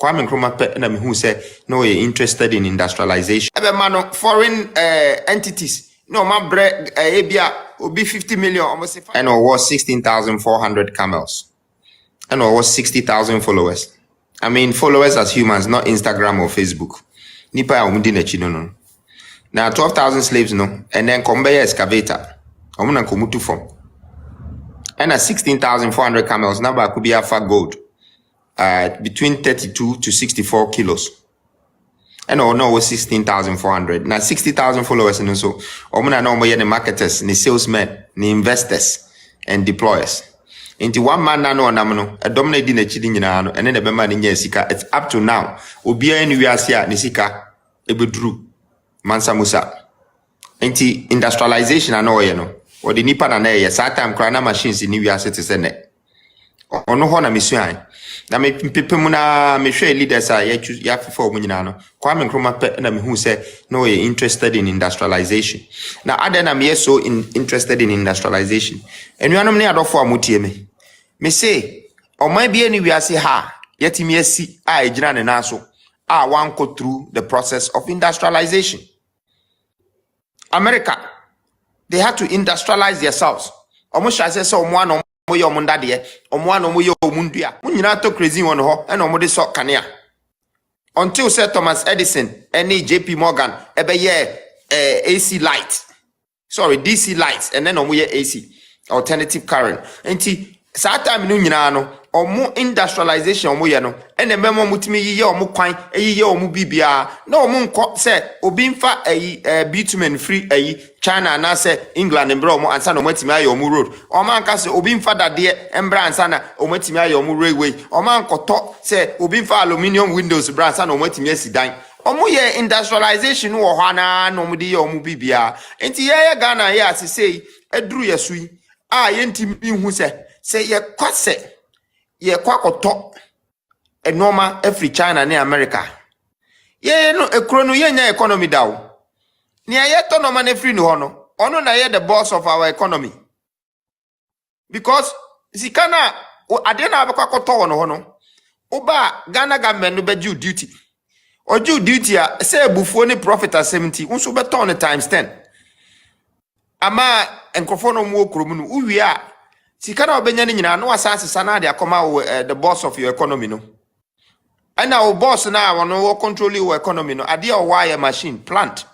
Kwame Nkrumah na me who say no you're interested in industrialization. Foreign entities. No, my bread will be 50 million almost, and it was 16,400 camels. And it was 60,000 followers. I mean, followers as humans, not Instagram or Facebook. Nipa ya umundi nechi no. Now 12,000 slaves no, and then conveyor excavator. Omuna komutu form. And 16,400 camels. Now could be alpha gold. Between 32 to 64 kilos. And no was 16,400. Now 60,000 followers and so omuna no more the marketers, the salesmen, the investors, and deployers. Into one man no namno, a dominating a chidin and then the bema in sika. It's up to now. Ubia in Uasia, Nisika, Ebudru, Mansa Musa. Into industrialization, I know, you know, or the Nipan and a time crana machines in Uasia to send it. Or no hona mission. Na me people muna me share leaders are ya for munyano. Kwame Nkrumah na me who say no you're interested in industrialization. Now other na me so interested in industrialization. And you know me adofo amutie me. Me say o man be anywhere say ha yet me asi a ejina ne na so a wan go through the process of industrialization. America, they had to industrialize themselves. Almost as I say omo moyo mundade omwana moyo mundua munyina to crazy one ho e no mo de so kanea until say Thomas Edison any JP Morgan ebeye AC light, sorry DC lights, and then omo ye AC alternative current enti sa time no nyina no omo industrialization omo ye no ene memo mutimi yiye omo kwan eyiye omo bibia na omo nko se obi mfa bitumen free China na say England embra omo ansa na omo atimi aye omo road omo anka se obi mfa dade embra ansa na omo atimi aye omo railway omo ankoto se obi mfa aluminium windows bra ansa na omo atimi asidan omo ye industrialization wo ho na omo de ye omo bibia enti ye Ghana ye asese eduru yesui a ye ntimi hu se ye kwase ye kwakoto enoma every China ne America ye no ekro no ye nya economy dawo ni aye to no man free no no ono na ye the boss of our economy because sikana ade na abakwakoto no no oba Ghana government no be due duty or due duty a say bufuo ni profit at 70 unso be turn times 10 ama enkofo no mu okromu no uwie a sikana obenya ni nyina no asase sana de akoma the boss of your economy no and our boss na wono control your economy no ade o wire machine plant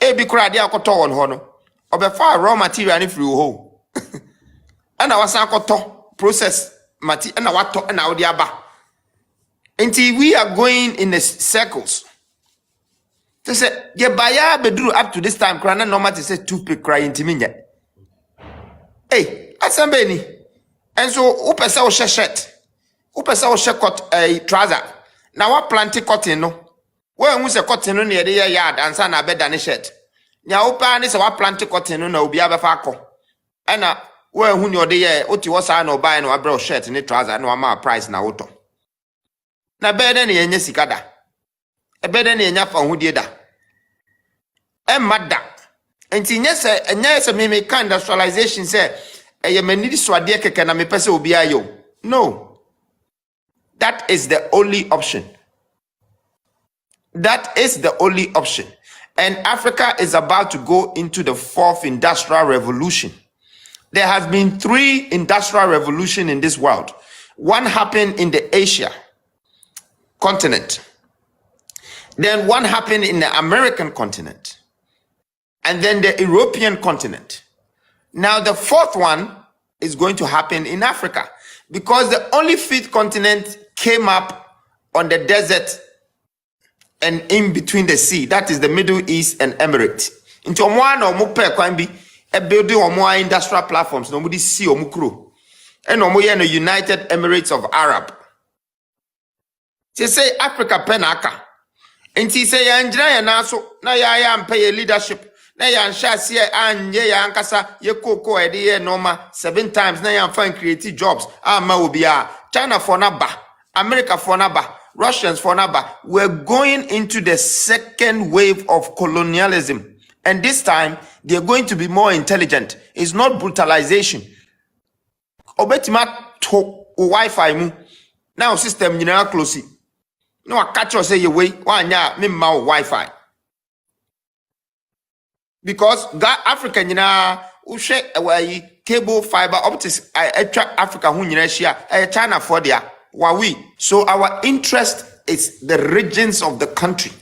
ebi kura ade akoto won ho no obefa raw material ni free ho ana wasa akoto process mati ana wato ana odi aba until we are going in the circles to say ye baya bedru up to this time krana normal to say toothpick cry intiminya hey asambeni enso upesa o shirt upesa o shirt trouser na wa plant cotton no we hu se cotton no ne dey yard ansa na beda ne shirt nya upa ne se wa plant cotton no na obi abefa akọ ana we hu ne odey oti wo sa na obai na wa bra shirt ne trouser na wa ma price na woto na beda ne yenye sikada beda ne yenya fa hudie da emada enti nye se me kind industrialization say eye manidi swade keke na me pese obi ayo no, that is the only option. That is the only option. And Africa is about to go into the 4th industrial revolution. There has been 3 industrial revolutions in this world. One happened in the Asia continent. Then one happened in the American continent. And then the European continent. Now the 4th one is going to happen in Africa because the only 5th continent came up on the desert and in between the sea. That is the Middle East and Emirates. Into one or more can be a building or more industrial platforms. Nobody see or mukro. And no more the United Emirates of Arab. They say Africa penaka. And she say Andrea na so na ya am pay leadership. Na ya nsha see an ye ya ankasa ye koko e de normal 7 times na ya find creative jobs. Ma obi a China for naba, America for naba, Russians for naba. We're going into the 2nd wave of colonialism. And this time, they're going to be more intelligent. It's not brutalization. Obetima to Wi-Fi mu. Now system you know closely. No, I catch you say you way one ya me ma Wi-Fi. Because African ushe cable fiber optics Africa who China for there. Wawi. So our interest is the regions of the country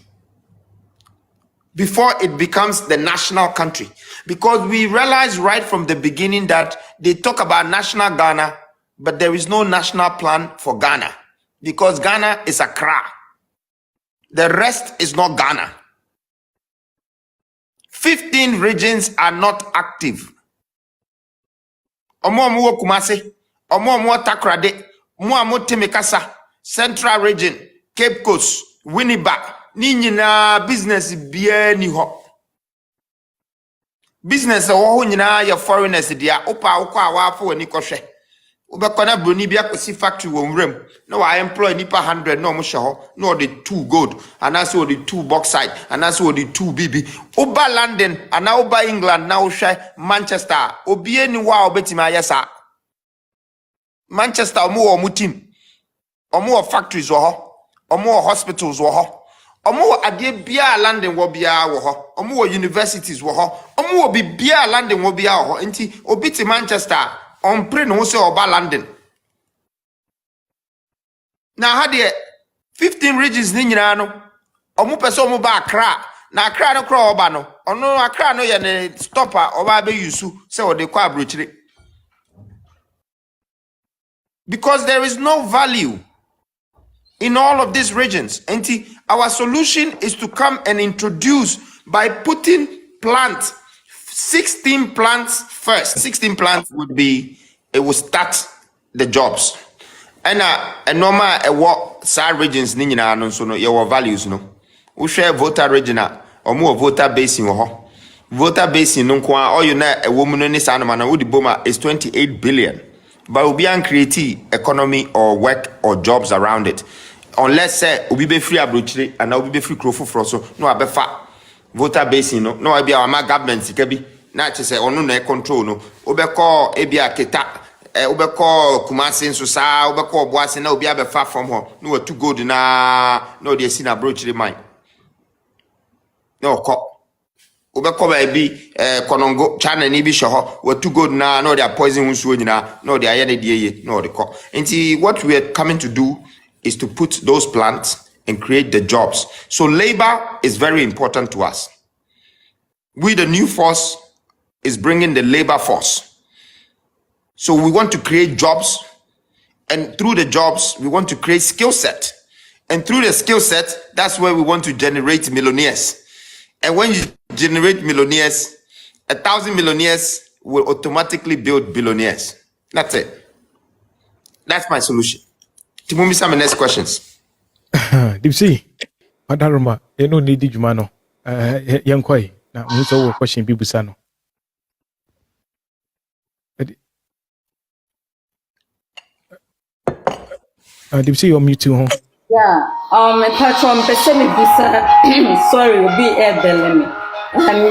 before it becomes the national country. Because we realized right from the beginning that they talk about national Ghana, but there is no national plan for Ghana. Because Ghana is Accra. The rest is not Ghana. 15 regions are not active. Omo Kumasi, Omo Takrade, Mo Temekasa, Central Region, Cape Coast, Winnipeg, Nina business bia ni ho. Business wo nyina ya foreigners dia opa okwa awafo ni kohwe. Ubekona broni bia kosi factory wo nwrem na wa employ nipa 100 na omo hye ho na the 2 gold and also the 2 bauxite and also the 2 bb oba London and oba England na hwe Manchester obie ni wa obetima ayesa Manchester omo team omo factories wo ho omo hospitals wo ho omo ade bia London wo bia wo ho omo universities wo ho omo bia London wo bia wo ho enti obiti Manchester on pre no say oba London. Now had the 15 regions ni nyina no omo pese omo ba Accra na Accra no kro oba no ono Accra no ye ne stopper oba be yusu say o de kwa abrochire. Because there is no value in all of these regions. And our solution is to come and introduce by putting plants 16 plants first. 16 plants would be, it will start the jobs. And a normal what side regions nina no so no your values no. We share voter regional or more voter base in voter base in no all you know a woman in this animal na would boma is 28 billion. But we be create economy or work or jobs around it. Unless say we be free abrochire and we be free crofo for so no abefa voter base no I be our government sikabi na che say onu na control no obeko ebia keta obeko Kumasi so sa obeko oboase na obi abefa from ho no too good na no dey see na abrochire mine no ko obeko ba bi konongo China ni bi shoho we too good na no dey poison nsuo nyina no dey aye na dey no dey ko enti what we are coming to do is to put those plants and create the jobs. So labor is very important to us. We, the new force, is bringing the labor force. So we want to create jobs, and through the jobs, we want to create skill set. And through the skill set, that's where we want to generate millionaires. And when you generate millionaires, 1,000 millionaires will automatically build billionaires. That's it. That's my solution. To move me some next questions. Dipsy, Madaruma, you know, need Jumano, young Koi. Now, we saw a question, Bibusano. Dipsy, you're mute too, huh? Yeah, patron, Pesemi Bisa, sorry, will be a belemi.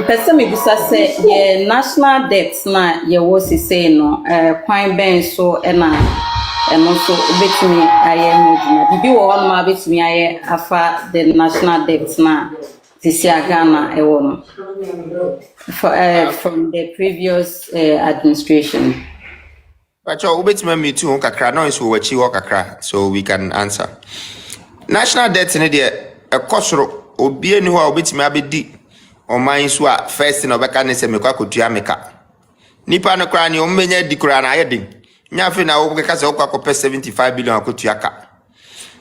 Pesemi Bisa say, yeah, national debts na, yeah, was he saying, no, Kwame Ben so, and also bet me I am Bibi one ma bet me I afa the national debts na this year Ghana from the previous administration. But you bet me too kakra no is we kakra so we can answer. National debt in there a kosoro obi ni ho obet me abedi o man so a first na obeka ne se mekwa kotua meka. Nipa no kra ni o menya dikura na ayedin. Nyafe na wo keka se wo kwakope 75 billion akotuaka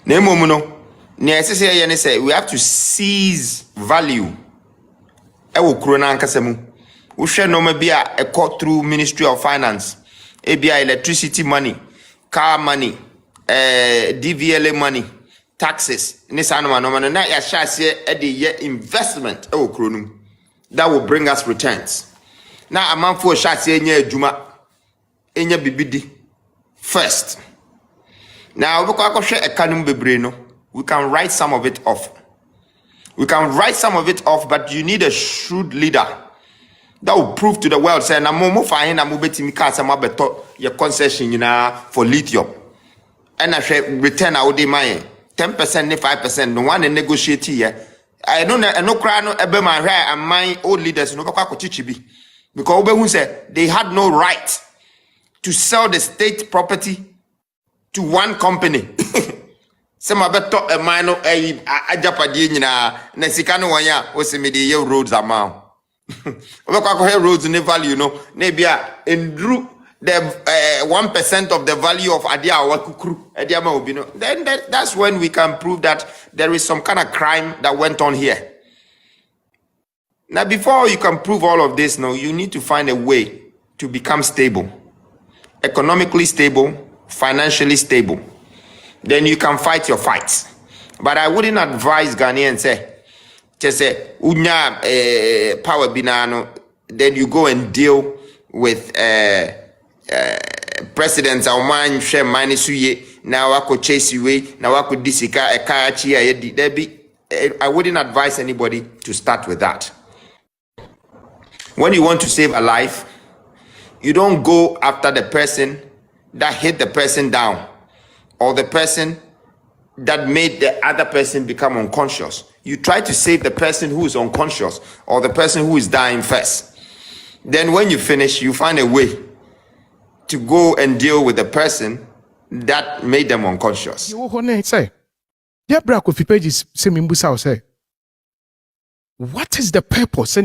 na emom no ne esese ye ne say we have to seize value e wo kuro na ankasa mu wo hwe no ma bia e go through Ministry of Finance e bia electricity money, car money, DVLA money, taxes ne sanoma no na ya shase e de ye investment e wo kuro no that will bring us returns na amanfo shase nya adwuma enya bibidi first. Now, we can write some of it off. We can write some of it off, but you need a shrewd leader that will prove to the world, say, "Na momo fine, na mo beti mi kasa ma beto your concession, for lithium, and I return our demand 10% ne 5%, no one negotiate here. I don't know, no cry no ebe my hair and my old leaders no kwa chichibi. Because Obe said they had no right to sell the state property to one company. Some better a minor a Japadi na Sikano wanya was a media roads amount. Roads in the value, maybe in Drew the 1% of the value of Adia Wakukru, then that's when we can prove that there is some kind of crime that went on here. Now, before you can prove all of this, you need to find a way to become stable, economically stable, financially stable. Then you can fight your fights. But I wouldn't advise Ghanaians say, unya power binano, then you go and deal with presidents or man share money suye now I could chase you now I could disika a kayachi I wouldn't advise anybody to start with that. When you want to save a life, you don't go after the person that hit the person down or the person that made the other person become unconscious. You try to save the person who is unconscious or the person who is dying first. Then when you finish, you find a way to go and deal with the person that made them unconscious. Say, yeah, bro, if you pages say what is the purpose?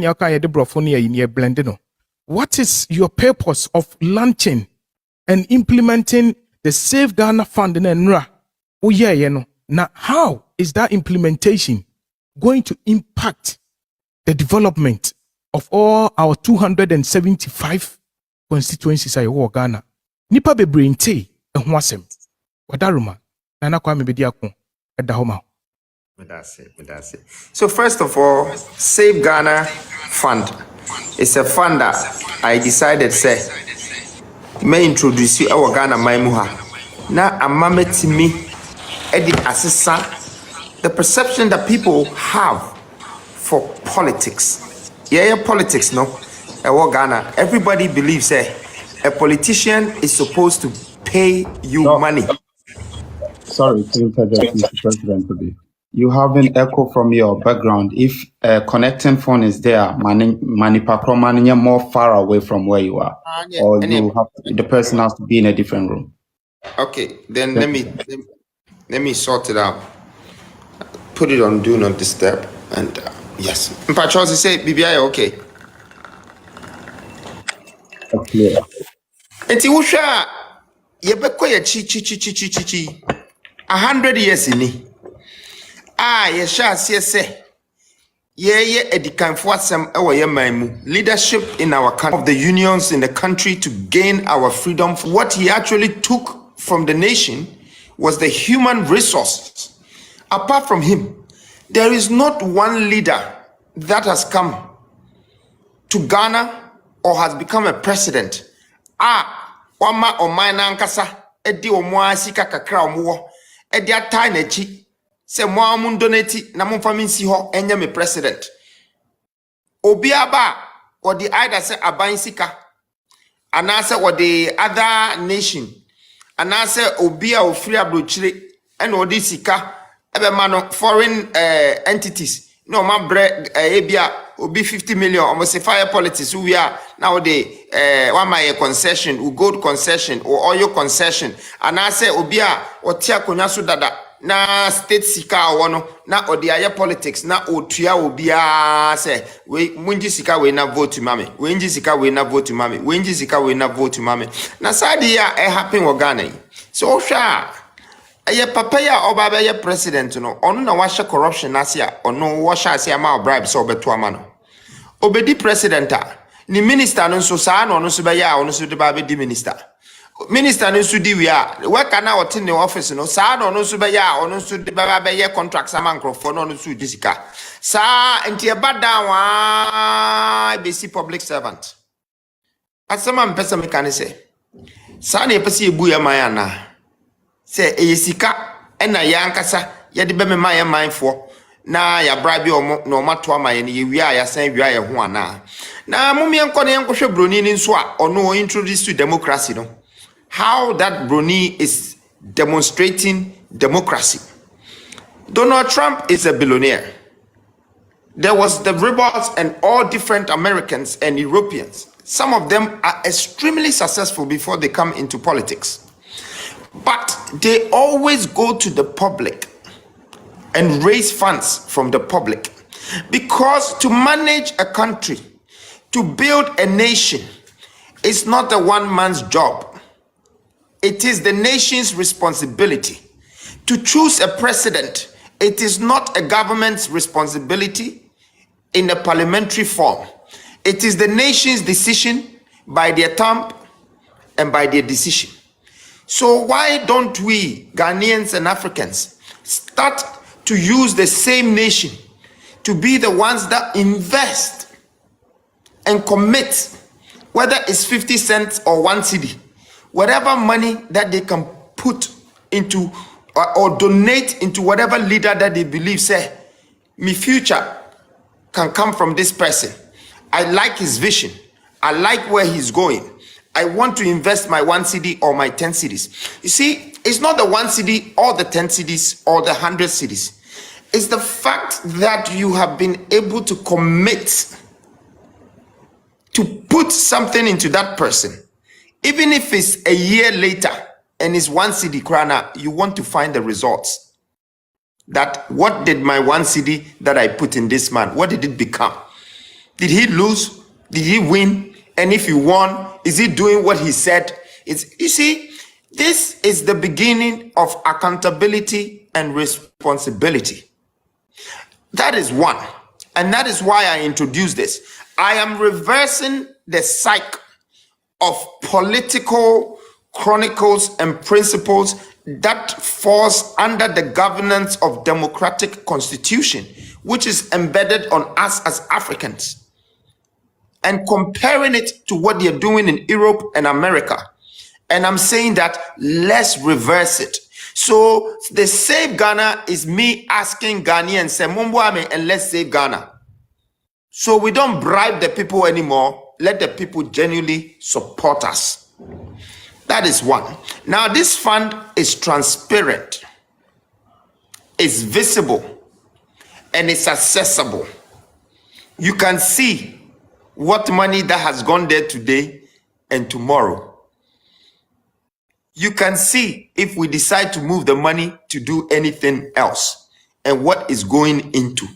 What is your purpose of launching and implementing the Save Ghana Fund in NRA? Oh yeah, now how is that implementation going to impact the development of all our 275 constituencies I war Ghana? Nipa be brinte and wasem. Wadaruma, Nana Kwame Bediako at the home. That's it. So first of all, Save Ghana Fund is a fund that I decided may introduce you our Ghana Maimuha. Now amameti me edit assessa the perception that people have for politics. Yeah, politics, no. Ghana, everybody believes a politician is supposed to pay you money. Sorry to interject, Mr. President, today. You have an echo from your background. If a connecting phone is there, you're more far away from where you are, or the person has to be in a different room. Okay, then let me sort it out. Put it on do not disturb, and yes. Mpachosi say BBI okay. Okay. Enti wusha yebeko ye chi 100 years ini. Yesha say ye edikanfo asem ewo ye manmu leadership in our country of the unions in the country to gain our freedom. What he actually took from the nation was the human resources. Apart from him, there is not one leader that has come to Ghana or has become a president. Wama omaina ankasa edi omwa sika kakra omwo edi atai na chi se mo amun donate na mo fami nsi ho enye me president. Obi aba or the either say aban sika anase or the other nation anase obi a ofri abrochire ena odi sika ebe mano foreign entities no ma bre ebia obi 50 million almost fire politics we are now the one my concession or gold concession or oil concession and I say obia or tia konya so dada na state sika wono na odi aye politics na otua obia say we munji sika we na vote mame we nji sika we na vote mame we nji sika we na vote mame na sadi ya happen Ghana so sha aye papa ya oba be ye president no onu na washe corruption asia onu washe asia ma bribe so obeto amano obedi president ni minister no so sa no so be ya onu so de ba be di minister no so di we kana wote ne office no sa no so be ya onu so de ba be ye contract sa mankrofo no so di sika sa enti e bada wa be si public servant asema mpesa me kan say sa na e pese ebu ya man ana say eyesika ena ya nkasa ya de be me man ya manfo na ya bribe omo no mato amaye ne ye wi ya san wi ya ho ana na mumie nko ne nkohwe broni ni nso a ono introduce to democracy no how that broni is demonstrating democracy Donald Trump is a billionaire. There was the rebels and all different Americans and Europeans. Some of them are extremely successful before they come into politics. But they always go to the public and raise funds from the public. Because to manage a country, to build a nation, is not a one man's job. It is the nation's responsibility. To choose a president, it is not a government's responsibility in a parliamentary form. It is the nation's decision by their thumb and by their decision. So why don't we, Ghanaians and Africans, start to use the same nation to be the ones that invest and commit, whether it's 50 cents or 1 cedi, whatever money that they can put into or donate into whatever leader that they believe say, me future can come from this person. I like his vision. I like where he's going. I want to invest my 1 cedi or my 10 cedis. You see, it's not the 1 cedi or the 10 cedis or the 100 cedis. It's the fact that you have been able to commit to put something into that person. Even if it's a year later and it's 1 cedi krana, you want to find the results. That what did my 1 cedi that I put in this man, what did it become? Did he lose? Did he win? And if he won, is he doing what he said? You see, this is the beginning of accountability and responsibility. That is one. And that is why I introduced this. I am reversing the cycle of political chronicles and principles that falls under the governance of democratic constitution, which is embedded on us as Africans, and comparing it to what they're doing in Europe and America. And I'm saying that let's reverse it. So the Save Ghana is me asking Ghanaians, say, Mumbuame, and let's save Ghana. So we don't bribe the people anymore. Let the people genuinely support us. That is one. Now, this fund is transparent, it's visible, and it's accessible. You can see what money that has gone there today and tomorrow. You can see if we decide to move the money to do anything else and what is going into.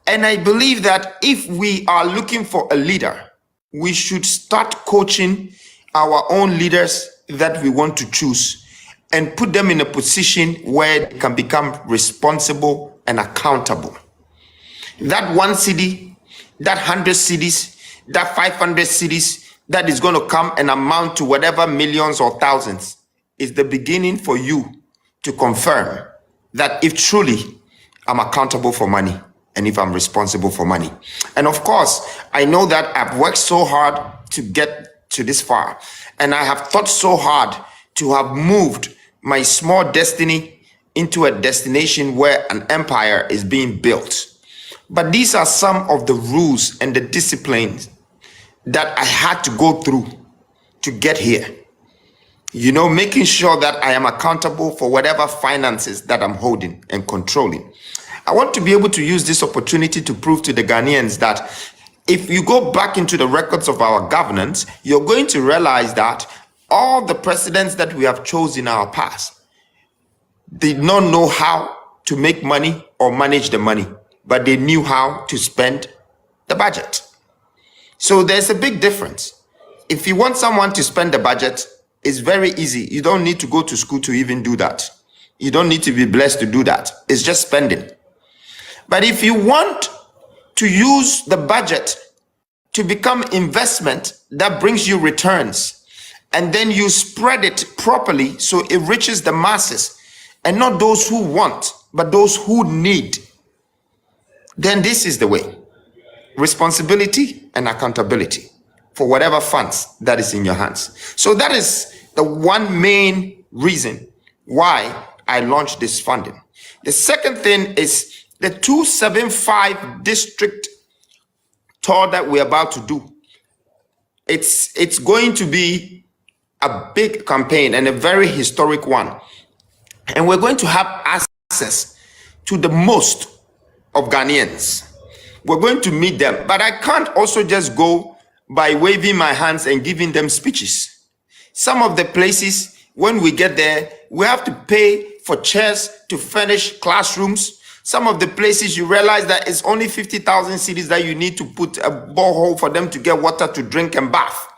And I believe that if we are looking for a leader, we should start coaching our own leaders that we want to choose and put them in a position where they can become responsible and accountable. That 1 cedi, that 100 cedis, that 500 cedis, that is going to come and amount to whatever millions or thousands is the beginning for you to confirm that if truly I'm accountable for money and if I'm responsible for money. And of course, I know that I've worked so hard to get to this far, and I have thought so hard to have moved my small destiny into a destination where an empire is being built. But these are some of the rules and the disciplines that I had to go through to get here. You know, making sure that I am accountable for whatever finances that I'm holding and controlling. I want to be able to use this opportunity to prove to the Ghanaians that if you go back into the records of our governance, you're going to realize that all the presidents that we have chosen in our past did not know how to make money or manage the money, but they knew how to spend the budget. So there's a big difference. If you want someone to spend the budget, it's very easy. You don't need to go to school to even do that. You don't need to be blessed to do that. It's just spending. But if you want to use the budget to become investment that brings you returns, and then you spread it properly so it reaches the masses and not those who want, but those who need, then this is the way. Responsibility and accountability for whatever funds that is in your hands. So that is the one main reason why I launched this funding. The second thing is the 275 district tour that we're about to do. It's going to be a big campaign and a very historic one. And we're going to have access to the most of Ghanaians. We're going to meet them, but I can't also just go by waving my hands and giving them speeches. Some of the places, when we get there, we have to pay for chairs to furnish classrooms. Some of the places you realize that it's only 50,000 cedis that you need to put a borehole for them to get water to drink and bath.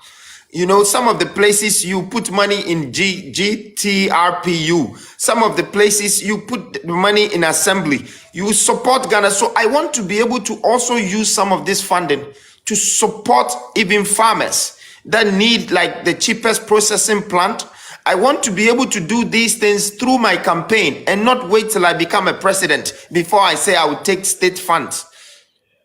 You know, some of the places you put money in GTRPU. Some of the places you put money in assembly. You support Ghana. So I want to be able to also use some of this funding to support even farmers that need like the cheapest processing plant. I want to be able to do these things through my campaign and not wait till I become a president before I say I will take state funds.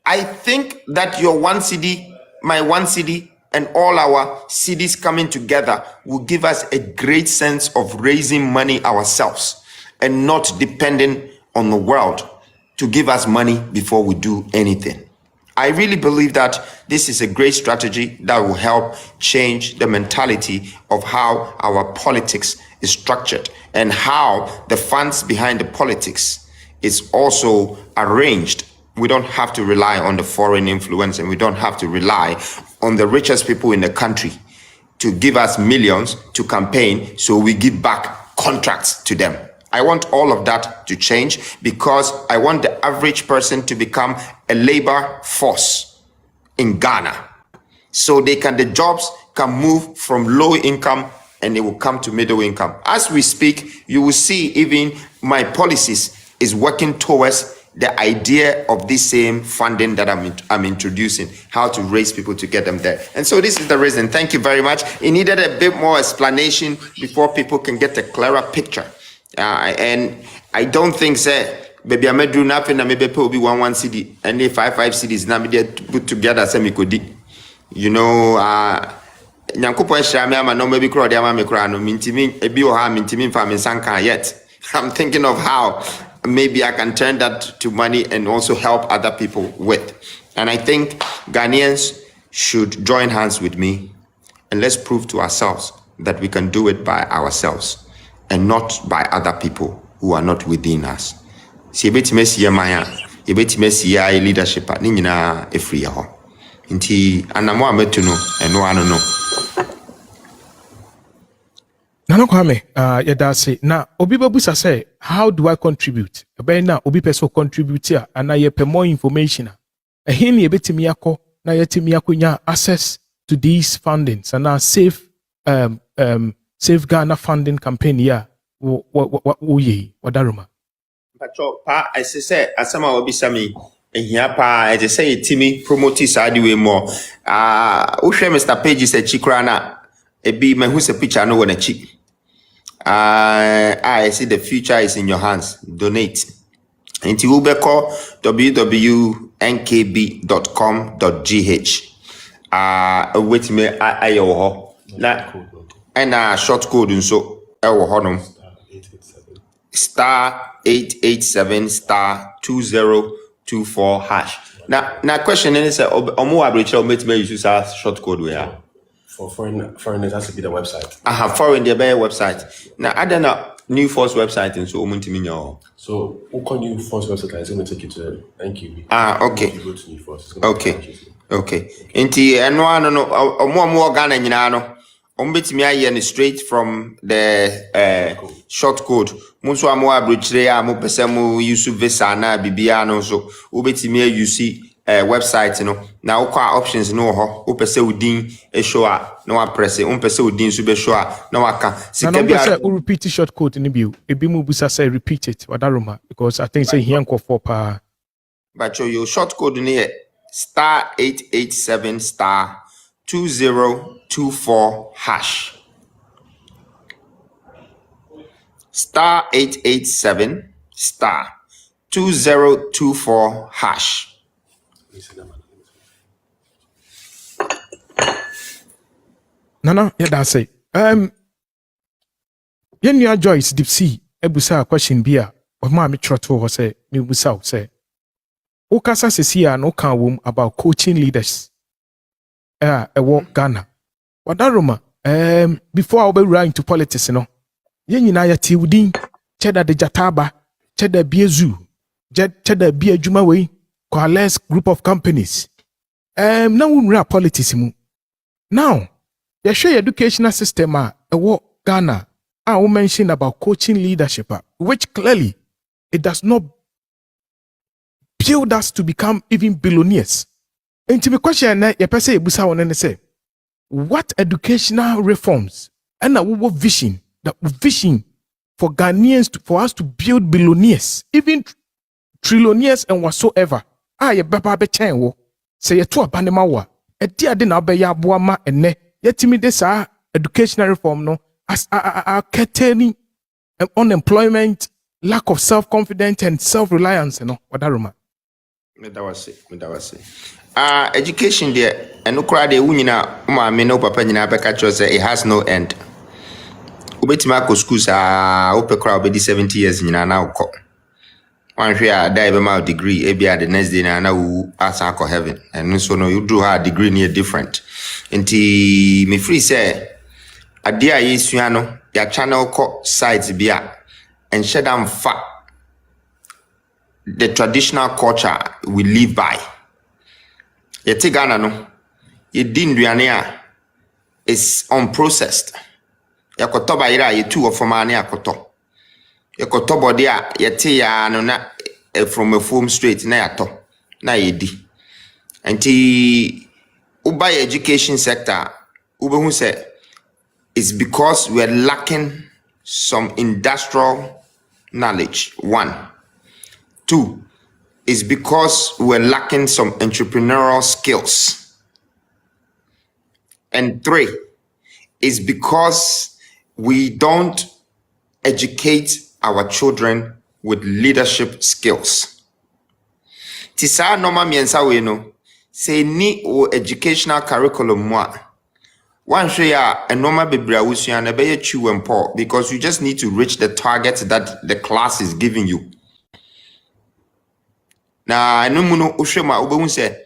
I think that your 1 cedi, my 1 cedi, and all our cities coming together will give us a great sense of raising money ourselves and not depending on the world to give us money before we do anything. I really believe that this is a great strategy that will help change the mentality of how our politics is structured and how the funds behind the politics is also arranged. We don't have to rely on the foreign influence, and we don't have to rely on the richest people in the country to give us millions to campaign, so we give back contracts to them. I want all of that to change because I want the average person to become a labor force in Ghana. So the jobs can move from low income and they will come to middle income. As we speak, you will see even my policies is working towards the idea of this same funding that I'm introducing, how to raise people to get them there. And so this is the reason. Thank you very much. It needed a bit more explanation before people can get a clearer picture. And I don't think, say, baby, I'm do nothing, and maybe pay be 1 cedi, and if 5 cedis, now me put together, say me could, you know, Nyankopo Shami, I'm no maybe crowd, I'm a crown, mintimin, a bioha, mintimin farming sanka yet. I'm thinking of how maybe I can turn that to money and also help other people with. And I think Ghanaians should join hands with me and let's prove to ourselves that we can do it by ourselves and not by other people who are not within us. Si ebetime siya maya, ebetime siya leadership ni nyina efri ho. Nti anamo ametu no eno ano no. Nana Kwame, yada say na obi babusa say, how do I contribute? Ebe na obi person contribute here and na ye pe more information. Ehini ebetime yakọ na yetime yakonya access to these fundings and na safe Save Ghana funding campaign here. Wadaruma. Pacho pa I say asama obisa me ehia pa I just say timi promote side way more. Uhwe Mr. Page is a chikra na ebi me hu se picture no wona chi. I see the future is in your hands. Donate. Inti ubeko www.nkb.com.gh. Wait me ayo ho. Na and short code nso ewo honom *887 *2024 hash. Now question is omo average or make use short code we are for foreign it has to be the website. Foreign the website. Now I don't New Force website and so omuntimi. So what New Force website is going to take you to NKB. Okay. You go to New Force. Okay. Inti eno no omo Ghana nyina no. Ombetimi aye straight from the short code. Munso amo abrochire amo pese mo use visa na bibia no so obetimi use website no na ukwa options no ho opese udin e show a na wa press pese udin so be show a na waka sika bia repeat short code ni bio ebi mu busa say repeat it wadaroma because I think say here nko for pa but your short code ni *887 *2024 hash *887 *2024 hash. Nana, yeah, that's it. Yenya Joyce Deep Sea ebusa question bia of ma me trotto ho say me busa say okasa sesia no kan wom about coaching leaders ewo Ghana wadaroma before I be into politics no yen nyina ya ti udin cheda de jataba cheda be a zoo, cheda be a juma way, coalesce group of companies. Now we politics mu. Now, you share educational system what Ghana. I will mention about coaching leadership, which clearly it does not build us to become even billionaires. And to be question, you say busa one say, what educational reforms and our vision, the vision for Ghanaians for us to build billionaires, even trillionaires and whatsoever. You beba be chen wo. Say you to abanema wa. E dia de na be ya boa ma ene. Yetimi de sa educational reform no as curtailing unemployment, lack of self-confidence and self-reliance, what that Roma. That was it. Education there, and no crowd, me no papa, it has no end. Ubetimako schools are open crowd, 70 years in now. One share dive amount degree, ABR the next day, now ask alcohol heaven. And so no, you do have a degree near different. And me free say, a dear Yisuano, your channel called sites beer, and shed them fat. The traditional culture we live by. Ye Ghana no, ye din duane is unprocessed. Ye koto ba ira ye tu ofomane akoto. Ye koto body a ye te ya no na from a foam straight na yato na ye di. Enti uba education sector ube hu say it's because we are lacking some industrial knowledge. 1. 2 is because we're lacking some entrepreneurial skills. And 3 is because we don't educate our children with leadership skills. Tisa norma miensa we no say ni o educational curriculum moi. One share a normal bebrawusia and a be chew and poor because you just need to reach the target that the class is giving you. Na eno mu no ohwema obehun se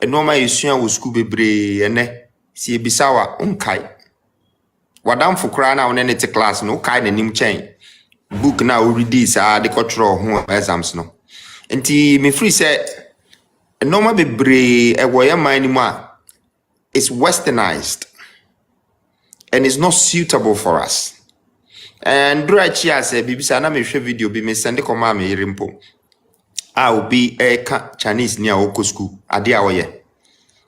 enoma yesua wo school bebre ene si ebisawa unkai wadam fukra na wona net class no kai na nim chen book na o read this the cultural ho exams no enti me free se enoma bebre ewo ya man ni mu a is westernized and is not suitable for us. And dura chia se bibisa na me hwe video bi me send ko ma me yirimpo. I will be a Chinese near Oko school. Adia oye.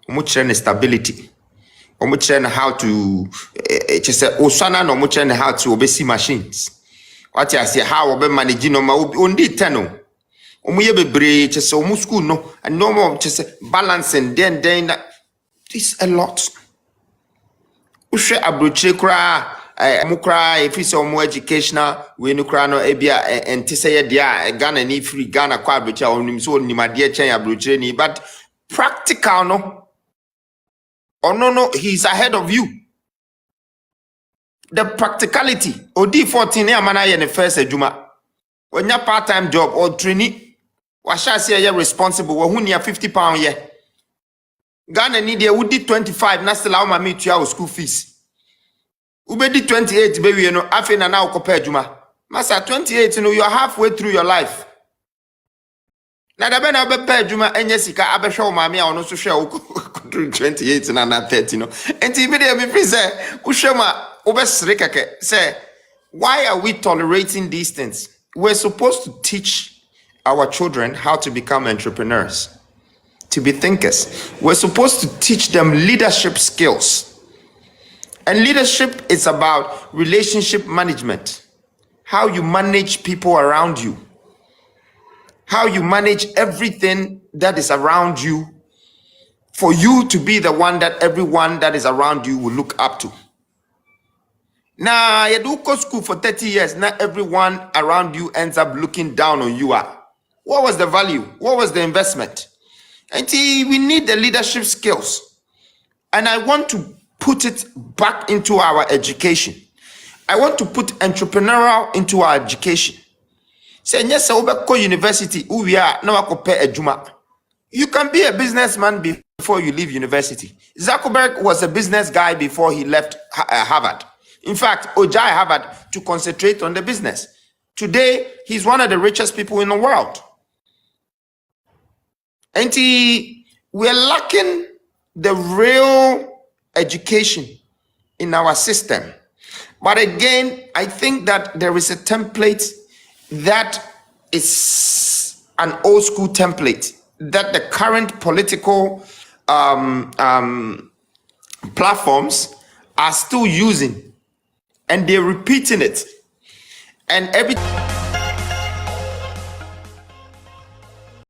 Much stability. Much how to just Osana no much how to obey machines. What I say how obey managing no ma undi teno. Umuye bebre just almost school no and no more just balancing then that this a lot. Ushe abroche kra mukra if it's more educational we no kra no ebia enti say dia Ghana ni free Ghana kwa abroche onim so nimade chen abroche ni but practical no oh no he's ahead of you. The practicality odi 14 e amana ye ne first adwuma when your part-time job or trainee washa say you responsible we hu near £50 ye Ghana need dey would 25 na still allow me to your school fees. Ubedi 28 baby you know afi na na ukopa adwuma. Masa 28 you know you are halfway through your life. Na da be na be pa adwuma enye sika abehwe o maame a ono so hwe o 28 na 30 no. Enti me dey me free say uhwema obesere keke say why are we tolerating these things? We're supposed to teach our children how to become entrepreneurs, to be thinkers. We're supposed to teach them leadership skills. And leadership is about relationship management. How you manage people around you. How you manage everything that is around you for you to be the one that everyone that is around you will look up to. Now, you do go school for 30 years, not everyone around you ends up looking down on you. What was the value? What was the investment? And we need the leadership skills. And I want to put it back into our education. I want to put entrepreneurial into our education. Say, yes, go university, we are now compare a juma. You can be a businessman before you leave university. Zuckerberg was a business guy before he left Harvard. In fact, Ojai Harvard to concentrate on the business. Today, he's one of the richest people in the world. And we're lacking the real education in our system. But again, I think that there is a template that is an old school template that the current political platforms are still using, and they're repeating it. And every